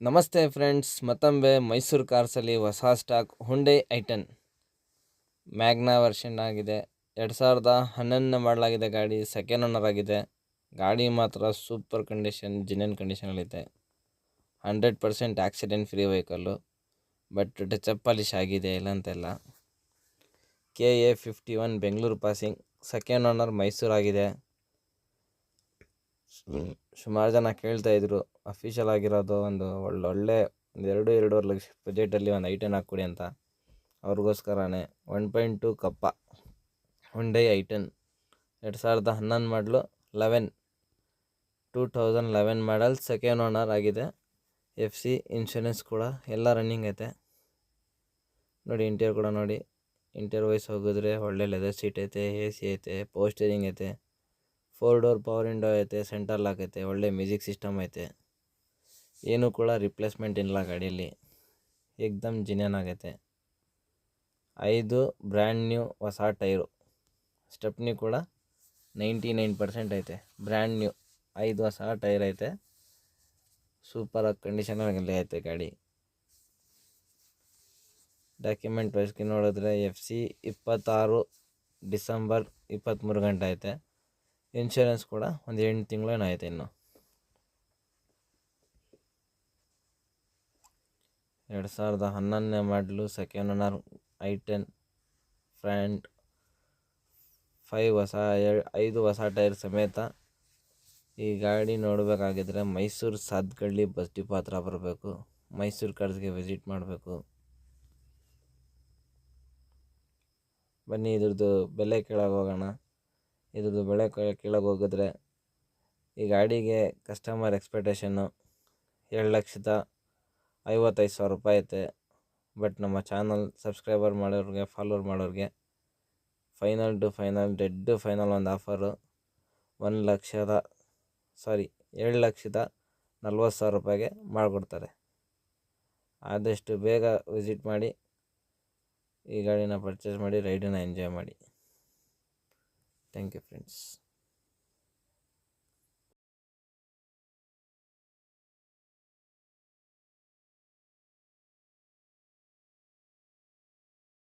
ನಮಸ್ತೆ ಫ್ರೆಂಡ್ಸ್, ಮತ್ತೊಮ್ಮೆ ಮೈಸೂರು ಕಾರ್ಸಲ್ಲಿ ಹೊಸ stock Hyundai i ten Magna version ಆಗಿದೆ. 2011 ಮಾಡಲಾಗಿದೆ. ಗಾಡಿ ಸೆಕೆಂಡ್ ಓನರ್ ಆಗಿದೆ. ಗಾಡಿ ಮಾತ್ರ ಸೂಪರ್ ಕಂಡೀಷನ್, ಜಿನಿಯನ್ ಕಂಡೀಷನಲ್ಲಿದೆ. 100% accident free vehicle. But touch up polish ಆಗಿದೆ, ಇಲ್ಲ ಅಂತೆಲ್ಲ. KA51 Bengaluru passing, second owner Mysuru ಆಗಿದೆ. ಸುಮಾರು ಜನ ಕೇಳ್ತಾ ಇದ್ರು ಅಫಿಷಿಯಲ್ ಆಗಿರೋದು ಒಂದು ಒಳ್ಳೆ 2-2.5 ಲಕ್ಷ ಬಜೆಟಲ್ಲಿ ಒಂದು ಐಟನ್ ಹಾಕ್ಕೊಡಿ ಅಂತ. ಅವ್ರಿಗೋಸ್ಕರನೇ 1.2 ಕಪ್ಪ ಹುಂಡೈ ಐಟನ್ 2011 ಮಾಡಲು 2011 ಮಾಡಲ್, ಸೆಕೆಂಡ್ ಓನರ್ ಆಗಿದೆ. FC ಇನ್ಶೂರೆನ್ಸ್ ಕೂಡ ಎಲ್ಲ ರನ್ನಿಂಗ್ ಐತೆ. ನೋಡಿ ಇಂಟೀರಿಯರ್ ಕೂಡ ನೋಡಿ. ಇಂಟೀರಿಯರ್ ವೈಸ್ ಹೋಗಿದ್ರೆ ಒಳ್ಳೆ ಲೆದರ್ ಸೀಟ್ ಐತೆ, AC ಐತೆ, ಪವರ್ ಸ್ಟೇರಿಂಗ್ ಐತೆ, 4 ಡೋರ್ ಪವರ್ ವಿಂಡೋ ಐತೆ, ಸೆಂಟರ್ ಲಾಕ್ ಐತೆ, ಒಳ್ಳೆ ಮ್ಯೂಸಿಕ್ ಸಿಸ್ಟಮ್ ಐತೆ. ಏನೂ ಕೂಡ ರಿಪ್ಲೇಸ್ಮೆಂಟ್ ಇಲ್ಲ ಗಾಡಿಯಲ್ಲಿ, ಏಕ್ದಮ್ ಜಿನಿಯನ್ ಆಗೈತೆ. 5 ಬ್ರ್ಯಾಂಡ್ ನ್ಯೂ ಹೊಸ ಟೈರು. ಸ್ಟೆಪ್ನಿ ಕೂಡ 99% ಐತೆ, ಬ್ರ್ಯಾಂಡ್ ನ್ಯೂ. 5 ಹೊಸ ಟೈರ್ ಐತೆ, ಸೂಪರಾಗಿ ಕಂಡೀಷನಲ್ಲಿ ಐತೆ ಗಾಡಿ. ಡಾಕ್ಯುಮೆಂಟ್ ವೈಸ್ಗೆ ನೋಡಿದ್ರೆ FC 26 ಡಿಸೆಂಬರ್ 23 ಗಂಟೆ ಐತೆ. ಇನ್ಶೂರೆನ್ಸ್ ಕೂಡ ಒಂದು 8 ತಿಂಗಳೇನೋ ಐತೆ ಇನ್ನು. 2011 ಮಾಡಲು, ಸೆಕೆಂಡ್ ಓನರ್ ಐಟನ್, ಫ್ರಂಟ್ 5 ಹೊಸ ಟೈರ್ ಸಮೇತ. ಈ ಗಾಡಿ ನೋಡಬೇಕಾಗಿದ್ರೆ ಮೈಸೂರು ಸಾತ್ಗಳ್ಳಿ ಬಸ್ ಡಿಪೋ ಹತ್ರ ಬರಬೇಕು. ಮೈಸೂರು ಕಾರ್ಸ್ಗೆ ವಿಸಿಟ್ ಮಾಡಬೇಕು. ಬನ್ನಿ ಇದ್ರದ್ದು ಬೆಲೆ ಕೇಳೋಕೆ ಹೋಗೋಣ. ಇದ್ರದ್ದು ಬೆಳೆ ಕೇಳೋಕೆ ಹೋಗಿದ್ರೆ ಈ ಗಾಡಿಗೆ ಕಸ್ಟಮರ್ ಎಕ್ಸ್ಪೆಕ್ಟೇಷನ್ನು 7,55,000 ರೂಪಾಯಿ ಐತೆ. ಬಟ್ ನಮ್ಮ ಚಾನಲ್ ಸಬ್ಸ್ಕ್ರೈಬರ್ ಮಾಡೋರಿಗೆ, ಫಾಲೋವರ್ ಮಾಡೋರಿಗೆ final to final, dead to final ಒಂದು ಆಫರು 7,40,000 ರೂಪಾಯಿಗೆ ಮಾಡಿಕೊಡ್ತಾರೆ. ಆದಷ್ಟು ಬೇಗ ವಿಸಿಟ್ ಮಾಡಿ, ಈ ಗಾಡಿನ ಪರ್ಚೇಸ್ ಮಾಡಿ, ರೈಡನ್ನು ಎಂಜಾಯ್ ಮಾಡಿ. Thank you friends.